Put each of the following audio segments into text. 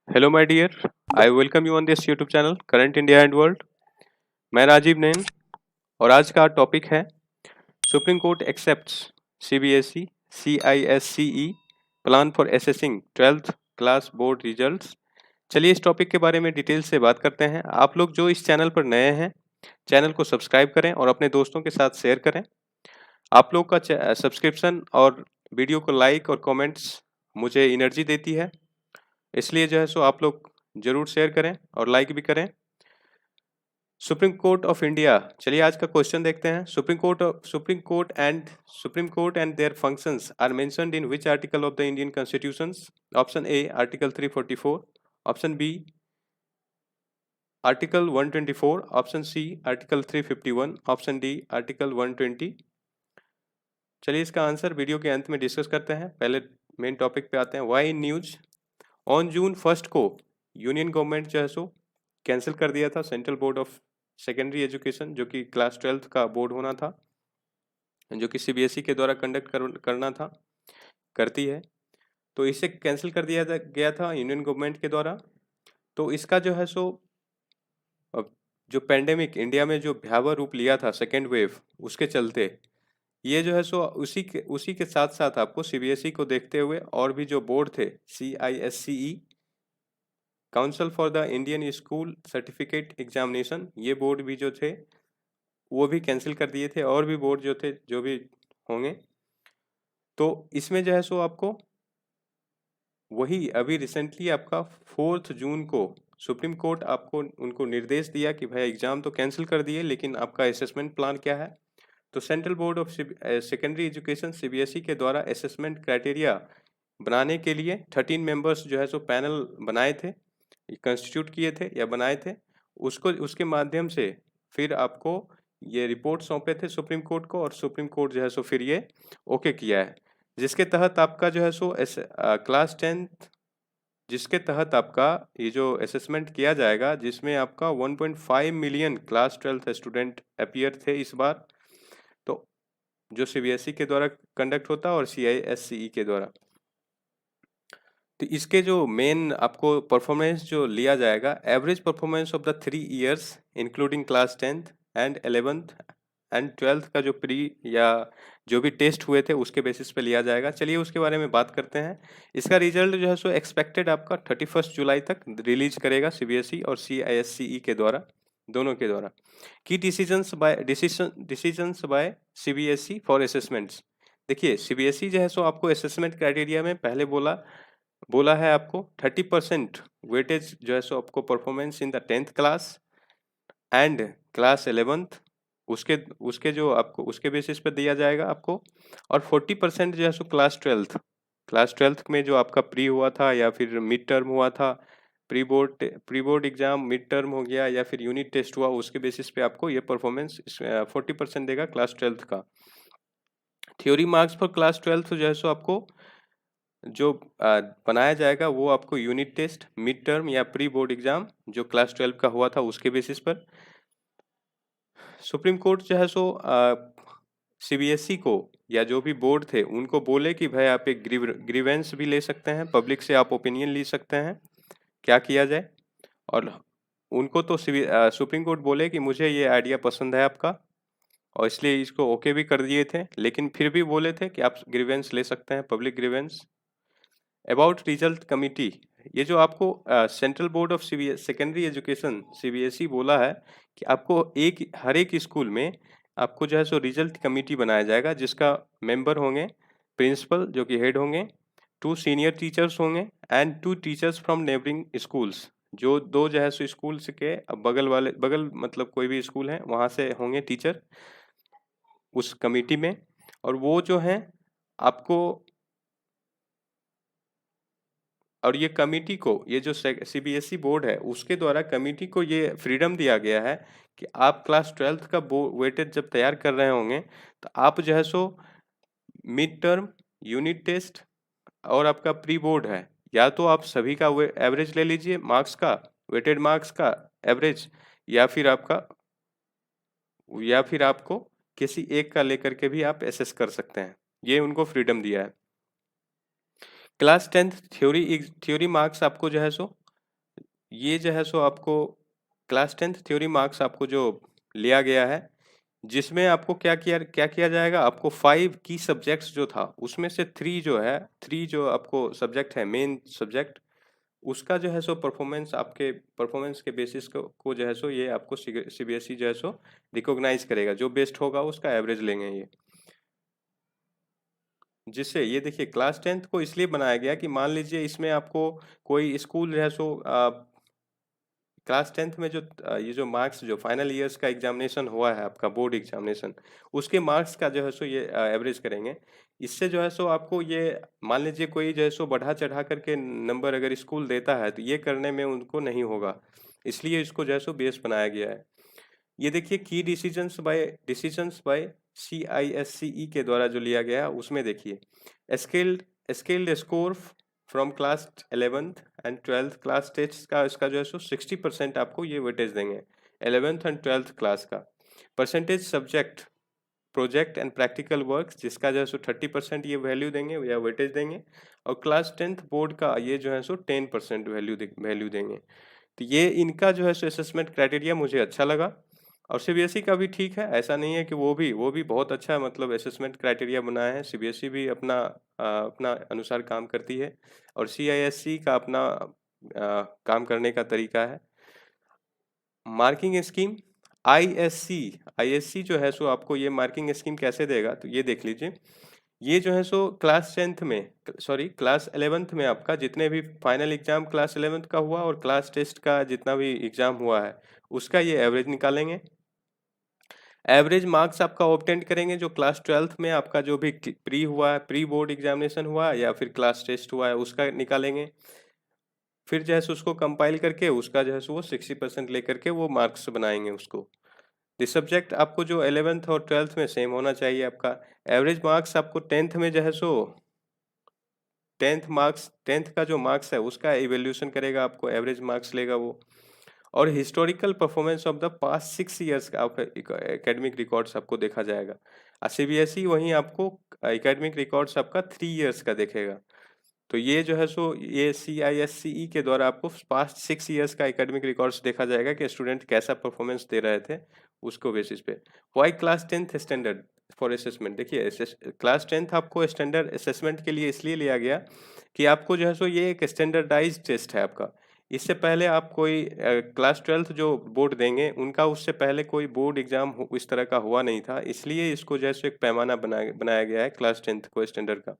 Hello my dear, I welcome you on this YouTube channel current India and world. मैं राजीव नैन और आज का topic है Supreme Court accepts CBSE CISCE plan for assessing 12th class board results. चलिए इस topic के बारे में डिटेल से बात करते हैं। आप लोग जो इस चैनल पर नए हैं, चैनल को सब्सक्राइब करें और अपने दोस्तों के साथ शेयर करें। आप लोग का सब्सक्रिप्शन और वीडियो को लाइक और कमेंट्स मुझे एनर्जी देती है, इसलिए जो है सो आप लोग जरूर शेयर करें और लाइक भी करें। सुप्रीम कोर्ट ऑफ इंडिया, चलिए आज का क्वेश्चन देखते हैं। Supreme Court and their functions are mentioned in which article of the Indian constitutions? Option A article 344, option B article 124, option C article 351, option D article 120। चलिए इसका answer video के अंत में डिस्कस करते हैं। पहले मेन टॉपिक पे आते हैं। वाई न्यूज ऑन जून 1 को यूनियन गवर्नमेंट जो है सो कैंसिल कर दिया था central board of secondary education, जो कि क्लास 12th का बोर्ड होना था, जो कि सीबीएसई के द्वारा कंडक्ट करना था, करती है। तो इसे कैंसिल कर दिया गया था यूनियन गवर्नमेंट के द्वारा। तो इसका जो है सो जो पेंडेमिक इंडिया में जो भयावह रूप लिया था, सेकेंड वेव, उसके चलते ये जो है सो उसी के साथ साथ आपको सीबीएसई को देखते हुए और भी जो बोर्ड थे, CISCE council for the Indian school certificate examination, ये बोर्ड भी जो थे वो भी कैंसिल कर दिए थे, और भी बोर्ड जो थे जो भी होंगे। तो इसमें जो है सो आपको वही अभी रिसेंटली आपका 4 जून को सुप्रीम कोर्ट आपको उनको निर्देश दिया कि भाई एग्जाम तो कैंसिल कर दिए, लेकिन आपका असेसमेंट प्लान क्या है। तो central board of secondary education CBSE के द्वारा असेसमेंट क्राइटेरिया बनाने के लिए 13 मेंबर्स जो है सो पैनल बनाए थे, कंस्टिट्यूट किए थे या बनाए थे। उसको उसके माध्यम से फिर आपको ये रिपोर्ट सौंपे थे सुप्रीम कोर्ट को, और सुप्रीम कोर्ट जो है सो फिर ये ओके किया है, जिसके तहत आपका जो है सो क्लास 10th, जिसके तहत आपका ये जो असेसमेंट किया जाएगा, जिसमें आपका 1.5 million class 12th student appear थे इस बार। तो जो सीबीएसई के द्वारा कंडक्ट होता है और सीआईएससीई के द्वारा। तो इसके जो मेन आपको परफॉर्मेंस जो लिया जाएगा, average performance of the 3 years including class 10th and 11th and 12th का जो प्री या जो भी टेस्ट हुए थे उसके बेसिस पे लिया जाएगा। चलिए उसके बारे में बात करते हैं। इसका रिजल्ट जो है सो एक्सपेक्टेड आपका 31 जुलाई तक रिलीज करेगा सीबीएसई और सीआईएससीई के द्वारा, दोनों के द्वारा। की decisions bye CBSE for assessments. देखिए सीबीएसई जो है सो आपको असेसमेंट क्राइटेरिया में पहले बोला है आपको 30% वेटेज जो है सो आपको performance in the 10th class and class 11th, उसके उसके जो आपको उसके बेसिस पे दिया जाएगा आपको। और 40% जो है सो क्लास 12th में जो आपका प्री हुआ था या फिर मिड टर्म हुआ था, pre board exam, mid term हो गया या फिर यूनिट टेस्ट हुआ, उसके बेसिस पे आपको ये परफॉर्मेंस 40% देगा क्लास 12th का। Theory marks for class 12th जो है सो आपको जो बनाया जाएगा वो आपको यूनिट टेस्ट, मिड टर्म या प्री बोर्ड एग्जाम जो क्लास 12 का हुआ था उसके बेसिस पर। सुप्रीम कोर्ट जो है सो सीबीएसई को या जो भी बोर्ड थे उनको बोले कि भाई आप एक ग्रीवेंस भी ले सकते हैं, पब्लिक से आप ओपिनियन ले सकते हैं, क्या किया जाए। और उनको तो सुप्रीम कोर्ट बोले कि मुझे ये आइडिया पसंद है आपका, और इसलिए इसको ओके भी कर दिए थे, लेकिन फिर भी बोले थे कि आप ग्रीवेंस ले सकते हैं, public grievance. About result committee, ये जो आपको central board of secondary education CBSE बोला है कि आपको हर एक स्कूल में आपको जो है सो रिजल्ट कमिटी बनाया जाएगा, जिसका मेंबर होंगे प्रिंसिपल जो कि हेड होंगे, 2 सीनियर टीचर्स होंगे and 2 teachers from neighbouring schools. जो दो जो है सो स्कूल्स के बगल मतलब कोई भी स्कूल है वहाँ से होंगे टीचर उस कमिटी में। और वो जो हैं आपको, और ये कमिटी को, ये जो सीबीएसई बोर्ड है उसके द्वारा कमिटी को ये फ्रीडम दिया गया है कि आप क्लास 12th का वेटेज जब तैयार कर रहे होंगे तो आप जो है सो मिड टर्म, यूनिट टेस्ट और आपका प्री बोर्ड है, या तो आप सभी का एवरेज ले लीजिए मार्क्स का, वेटेड मार्क्स का एवरेज, या फिर आपको किसी एक का लेकर के भी आप एसेस कर सकते हैं। ये उनको फ्रीडम दिया है। क्लास 10th थ्योरी मार्क्स आपको जो है सो ये जो है सो आपको क्लास 10th थ्योरी मार्क्स आपको जो लिया गया है, जिसमें आपको क्या किया जाएगा, आपको 5 की सब्जेक्ट्स जो था उसमें से 3 जो है, 3 जो आपको सब्जेक्ट है मेन सब्जेक्ट, उसका जो है सो परफॉर्मेंस आपके परफॉर्मेंस के बेसिस को जो है सो ये आपको सीबीएसई जो है सो रिकॉग्नाइज करेगा, जो बेस्ट होगा उसका एवरेज लेंगे ये। जिससे ये देखिए क्लास 10th को इसलिए बनाया गया कि मान लीजिए इसमें आपको कोई स्कूल जो है सो क्लास 10th में जो ये जो मार्क्स जो फाइनल ईयर्स का एग्जामिनेशन हुआ है आपका बोर्ड एग्जामिनेशन, उसके मार्क्स का जो है सो ये एवरेज करेंगे। इससे जो है सो आपको ये मान लीजिए कोई जो है सो बढ़ा चढ़ा करके नंबर अगर स्कूल देता है तो ये करने में उनको नहीं होगा, इसलिए इसको जो है सो बेस बनाया गया है। ये देखिए की डिसीजंस बाय CISCE के द्वारा जो लिया गया है उसमें देखिए scaled scaled score from class 11th and 12th class test का इसका जो है सो 60% आपको ये वेटेज देंगे 11th एंड 12th क्लास का। Percentage subject project and practical work जिसका जो है सो 30% ये वैल्यू देंगे या वेटेज देंगे, और क्लास 10th बोर्ड का ये जो है सो 10% वैल्यू देंगे। तो ये इनका जो है सो असेसमेंट क्राइटेरिया मुझे अच्छा लगा, और सीबीएसई का भी ठीक है, ऐसा नहीं है कि वो भी बहुत अच्छा मतलब असेसमेंट क्राइटेरिया बनाया है। सीबीएसई भी अपना अनुसार काम करती है, और सीआईएससी का अपना काम करने का तरीका है। मार्किंग स्कीम आईएससी जो है सो आपको ये मार्किंग स्कीम कैसे देगा, तो ये देख लीजिए। ये जो है सो क्लास 11th में आपका जितने भी फाइनल एग्जाम क्लास 11th का हुआ और क्लास टेस्ट का जितना भी एग्जाम हुआ है उसका ये एवरेज निकालेंगे। एवरेज मार्क्स आपका ऑब्टेन करेंगे जो क्लास 12th में आपका जो भी प्री बोर्ड एग्जामिनेशन हुआ या फिर क्लास टेस्ट हुआ है उसका निकालेंगे। फिर जो है सो उसको कंपाइल करके उसका जो है सो वो 60% लेकर के वो मार्क्स बनाएंगे उसको। दिस सब्जेक्ट आपको जो 11th और 12th में सेम होना चाहिए आपका। एवरेज मार्क्स आपको 10th में जो है सो 10th का जो मार्क्स है उसका इवेल्यूशन करेगा, आपको एवरेज मार्क्स लेगा वो। और historical performance of the past 6 years का आपका एकेडमिक रिकॉर्ड्स आपको देखा जाएगा। सीबीएसई वहीं आपको एकेडमिक रिकॉर्ड्स आपका 3 ईयर्स का देखेगा। तो ये जो है सो ये CISCE के द्वारा आपको पास्ट 6 ईयर्स का एकेडमिक रिकॉर्ड्स देखा जाएगा कि स्टूडेंट कैसा परफॉर्मेंस दे रहे थे उसको बेसिस पे। Why class 10th standard for assessment, देखिए क्लास 10th आपको स्टैंडर्ड असेसमेंट के लिए इसलिए लिया गया कि आपको जो है सो ये एक स्टैंडर्डाइज टेस्ट है आपका। इससे पहले आप कोई क्लास 12th जो बोर्ड देंगे उनका उससे पहले कोई बोर्ड एग्जाम इस तरह का हुआ नहीं था, इसलिए इसको जैसे एक पैमाना बनाया गया है क्लास 10th को स्टैंडर्ड का।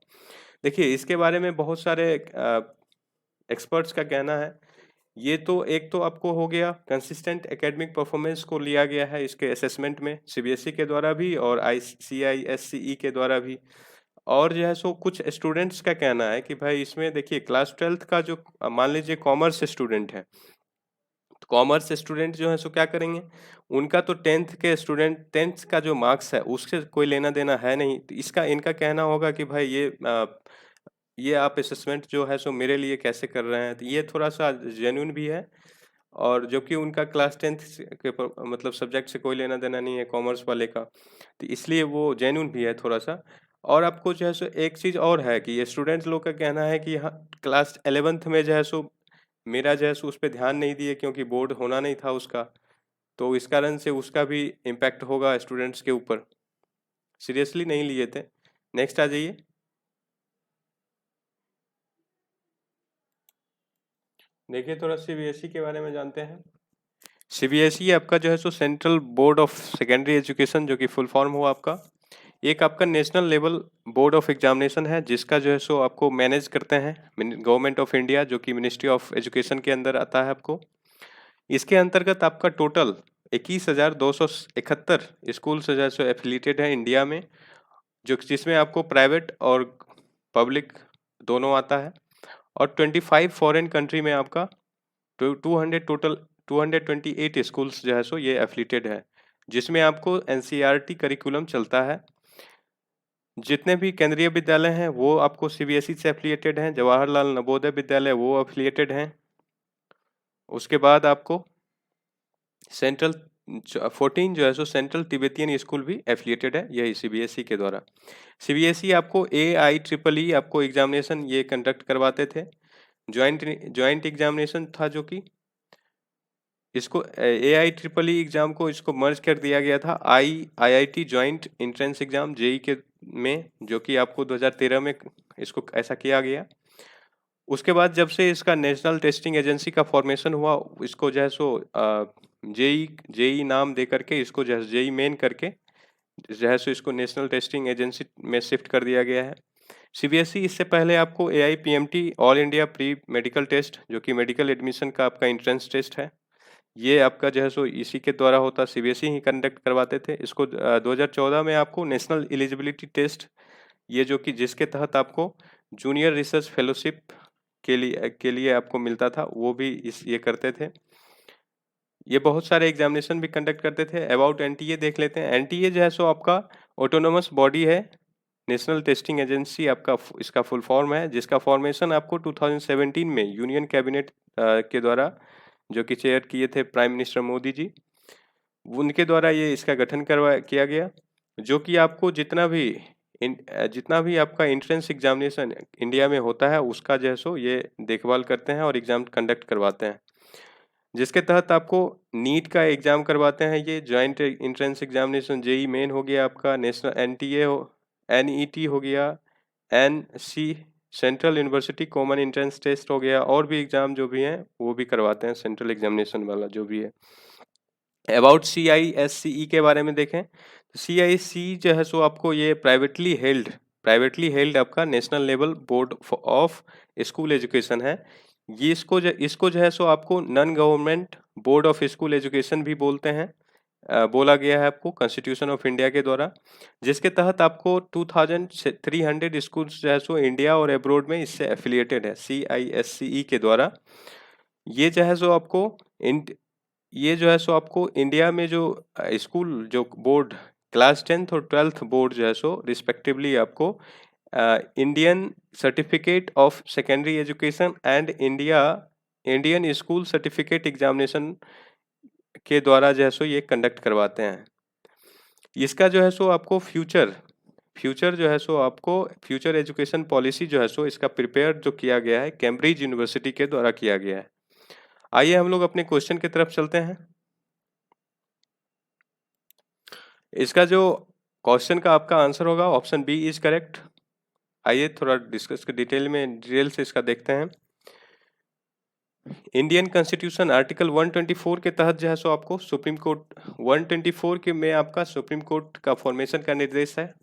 देखिए इसके बारे में बहुत सारे एक्सपर्ट्स का कहना है। ये तो एक तो आपको हो गया कंसिस्टेंट एकेडमिक परफॉर्मेंस को लिया गया है इसके असेसमेंट में सीबीएसई के द्वारा भी और CISCE के द्वारा भी। और जो है सो कुछ स्टूडेंट्स का कहना है कि भाई इसमें देखिए क्लास 12th का जो मान लीजिए कॉमर्स स्टूडेंट है, तो कॉमर्स स्टूडेंट जो है सो क्या करेंगे, उनका तो 10th का जो मार्क्स है उससे कोई लेना देना है नहीं, तो इसका इनका कहना होगा कि भाई ये आप असेसमेंट जो है सो मेरे लिए कैसे कर रहे हैं, तो ये थोड़ा सा जेन्युइन भी है। और जो कि उनका क्लास 10th मतलब सब्जेक्ट से कोई लेना देना नहीं है कॉमर्स वाले का, तो इसलिए वो जेन्युइन भी है थोड़ा सा। और आपको जो है सो एक चीज़ और है कि ये स्टूडेंट्स लोग का कहना है कि हाँ क्लास 11th में जो है सो मेरा जो है सो उस पर ध्यान नहीं दिए क्योंकि बोर्ड होना नहीं था उसका, तो इस कारण से उसका भी इम्पैक्ट होगा स्टूडेंट्स के ऊपर, सीरियसली नहीं लिए थे। नेक्स्ट आ जाइए। देखिए थोड़ा सीबीएसई के बारे में जानते हैं। सीबीएसई आपका जो है सो central board of secondary education, जो कि फुल फॉर्म हुआ आपका। एक आपका national level board of examination है जिसका जो है सो आपको मैनेज करते हैं गवर्नमेंट ऑफ इंडिया, जो कि मिनिस्ट्री ऑफ एजुकेशन के अंदर आता है आपको। इसके अंतर्गत आपका टोटल 21,271 स्कूल जो है सो एफिलिएटेड है इंडिया में, जो जिसमें आपको प्राइवेट और पब्लिक दोनों आता है। और 25 फॉरेन कंट्री में आपका 228 स्कूल्स जो है सो ये एफिलिएटेड है, जिसमें आपको NCERT करिकुलम चलता है। जितने भी केंद्रीय विद्यालय हैं वो आपको सीबीएसई से एफिलिएटेड हैं। जवाहरलाल नवोदय विद्यालय वो एफिलिएटेड हैं। उसके बाद आपको सेंट्रल 14 जो है सो सेंट्रल तिब्बतियन स्कूल भी एफिलिएटेड है यही सीबीएसई के द्वारा। सीबीएसई आपको AIEEE आपको एग्जामिनेशन ये कंडक्ट करवाते थे, ज्वाइंट एग्जामिनेशन था जो कि इसको AIEEE एग्जाम को इसको मर्ज कर दिया गया था IIT joint entrance exam JEE के में, जो कि आपको 2013 में इसको ऐसा किया गया। उसके बाद जब से इसका नेशनल टेस्टिंग एजेंसी का फॉर्मेशन हुआ, इसको जो है सो जेई नाम दे करके इसको जो है जेई मेन करके जो है सो इसको नेशनल टेस्टिंग एजेंसी में शिफ्ट कर दिया गया है। CBSE इससे पहले आपको AIPMT all India pre medical test, जो कि मेडिकल एडमिशन का आपका एंट्रेंस टेस्ट है, ये आपका जो है सो इसी के द्वारा होता, CBSE ही कंडक्ट करवाते थे इसको। 2014 में आपको नेशनल एलिजिबिलिटी टेस्ट, ये जो कि जिसके तहत आपको जूनियर रिसर्च फेलोशिप के लिए आपको मिलता था, वो भी ये करते थे। ये बहुत सारे एग्जामिनेशन भी कंडक्ट करते थे। अबाउट NTA देख लेते हैं। NTA जो है सो आपका ऑटोनोमस बॉडी है, नेशनल टेस्टिंग एजेंसी आपका इसका फुल फॉर्म है, जिसका फॉर्मेशन आपको 2017 में यूनियन कैबिनेट के द्वारा, जो कि चेयर किए थे प्राइम मिनिस्टर मोदी जी, उनके द्वारा ये इसका गठन किया गया, जो कि आपको जितना भी आपका एंट्रेंस एग्जामिनेशन इंडिया में होता है उसका जो है सो ये देखभाल करते हैं और एग्जाम कंडक्ट करवाते हैं, जिसके तहत आपको नीट का एग्जाम करवाते हैं। ये joint entrance examination JEE main हो गया आपका, नेशनल NTA हो, NET हो गया, NC central university common entrance test हो गया, और भी एग्जाम जो भी हैं वो भी करवाते हैं, सेंट्रल एग्जामिनेशन वाला जो भी है। अबाउट CISCE के बारे में देखें तो CISCE जो है सो आपको ये प्राइवेटली हेल्ड आपका national level board of school education है। ये इसको जो है सो आपको non government board of school education भी बोलते हैं, बोला गया है आपको कॉन्स्टिट्यूशन ऑफ इंडिया के द्वारा, जिसके तहत आपको 2300 स्कूल्स जो है सो इंडिया और अब्रोड में इससे एफिलिएटेड है CISCE के द्वारा। ये जो है सो आपको इंडिया में जो स्कूल जो बोर्ड क्लास 10th और 12th बोर्ड जो है सो रिस्पेक्टिवली आपको Indian certificate of secondary education and Indian school certificate examination के द्वारा जो है सो ये कंडक्ट करवाते हैं। इसका जो है सो आपको फ्यूचर जो है सो आपको फ्यूचर एजुकेशन पॉलिसी जो है सो इसका प्रिपेयर जो किया गया है कैम्ब्रिज यूनिवर्सिटी के द्वारा किया गया है। आइए हम लोग अपने क्वेश्चन की तरफ चलते हैं। इसका जो क्वेश्चन का आपका आंसर होगा ऑप्शन बी इज करेक्ट। आइए थोड़ा डिटेल से इसका देखते हैं। इंडियन कॉन्स्टिट्यूशन आर्टिकल 124 के तहत जो है सो आपको सुप्रीम कोर्ट 124 के में आपका सुप्रीम कोर्ट का फॉर्मेशन का निर्देश है,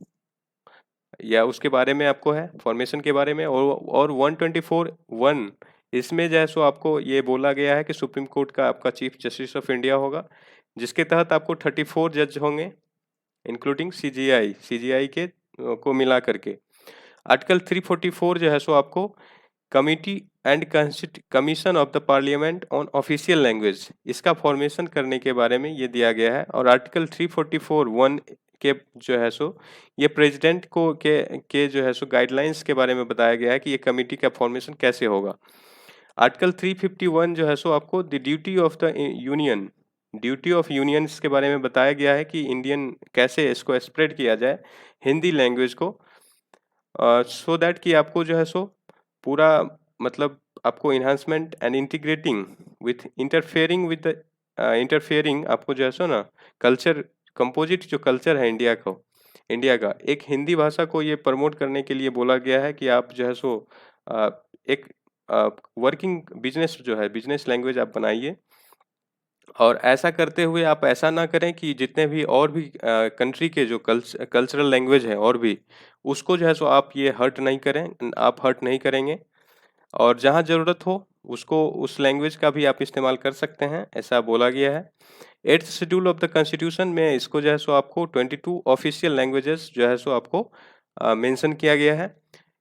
या उसके बारे में आपको है फॉर्मेशन के बारे में, और 124(1) इसमें जो है सो आपको ये बोला गया है कि सुप्रीम कोर्ट का आपका चीफ जस्टिस ऑफ इंडिया होगा, जिसके तहत आपको 34 जज होंगे इंक्लूडिंग CGI के को मिला करके। आर्टिकल 344 जो है सो आपको committee and commission of the parliament on official language, इसका फॉर्मेशन करने के बारे में ये दिया गया है। और आर्टिकल 344(1) के जो है सो ये प्रेसिडेंट को के जो है सो गाइडलाइंस के बारे में बताया गया है कि ये कमिटी का फॉर्मेशन कैसे होगा। आर्टिकल 351 जो है सो आपको द ड्यूटी ऑफ यूनियंस के बारे में बताया गया है कि इंडियन कैसे इसको स्प्रेड किया जाए हिंदी लैंग्वेज को, सो दैट कि आपको जो है सो पूरा मतलब आपको enhancement and integrating with interfering आपको जो है सो ना कल्चर कंपोजिट जो कल्चर है इंडिया का एक हिंदी भाषा को ये प्रमोट करने के लिए बोला गया है कि आप जो है सो एक वर्किंग बिजनेस लैंग्वेज आप बनाइए। और ऐसा करते हुए आप ऐसा ना करें कि जितने भी और भी कंट्री के जो कल्चरल लैंग्वेज है और भी उसको जो है सो आप ये हर्ट नहीं करेंगे, और जहाँ ज़रूरत हो उसको उस लैंग्वेज का भी आप इस्तेमाल कर सकते हैं, ऐसा बोला गया है। 8th schedule of the constitution में इसको जो है सो आपको 22 ऑफिशियल लैंग्वेजेस जो है सो आपको मेंशन किया गया है।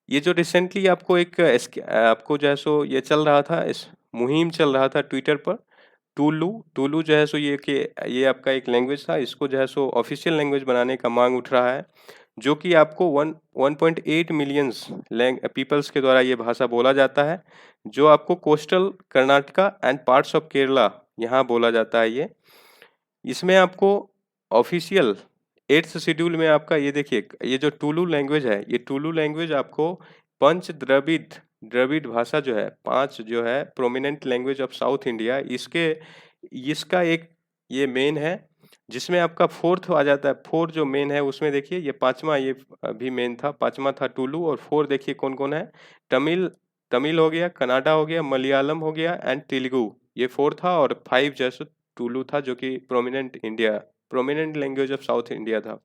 ये जो रिसेंटली आपको जो है सो ये चल रहा था, इस मुहिम चल रहा था ट्विटर पर, टूलू जो है सो ये आपका एक लैंग्वेज था, इसको जो है सो ऑफिशियल लैंग्वेज बनाने का मांग उठ रहा है, जो कि आपको 1.8 मिलियंस पीपल्स के द्वारा ये भाषा बोला जाता है, जो आपको coastal Karnataka and parts of Kerala यहाँ बोला जाता है। इसमें आपको ऑफिशियल 8th शेड्यूल में आपका ये देखिए, ये जो टूलू लैंग्वेज है, ये टूलू लैंग्वेज आपको पंच द्रविड़ भाषा जो है, 5 जो है prominent language of South India, इसके इसका एक ये मेन है, जिसमें आपका फोर्थ आ जाता है। फोर्थ जो मेन है उसमें देखिए ये पांचवा, ये भी मेन था, पांचवा था टुलु, और फोर देखिए कौन कौन है। तमिल तमिल हो गया, कन्नाडा हो गया, मलयालम हो गया एंड तेलुगु, ये फोर था। और फाइव जैसे टुलु था जो कि prominent language of South India था।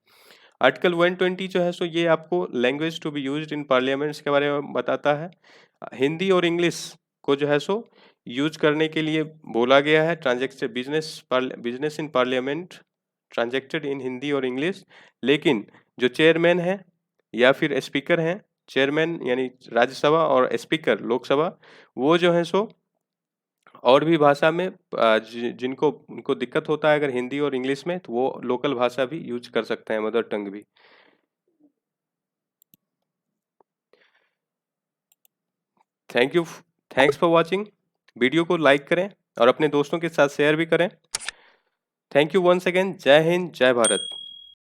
आर्टिकल 120 जो है सो ये आपको language to be used in parliaments के बारे में बताता है। हिंदी और इंग्लिश को जो है सो यूज करने के लिए बोला गया है। Transacted business in parliament transacted in Hindi और इंग्लिश। लेकिन जो चेयरमैन है या फिर स्पीकर हैं, चेयरमैन यानी राज्यसभा और स्पीकर लोकसभा, वो जो है सो और भी भाषा में जिनको उनको दिक्कत होता है अगर हिंदी और इंग्लिश में, तो वो लोकल भाषा भी यूज कर सकते हैं, मदर टंग भी। Thank you, thanks for watching. Video को लाइक करें और अपने दोस्तों के साथ शेयर भी करें। Thank you once again. जय हिंद, जय भारत।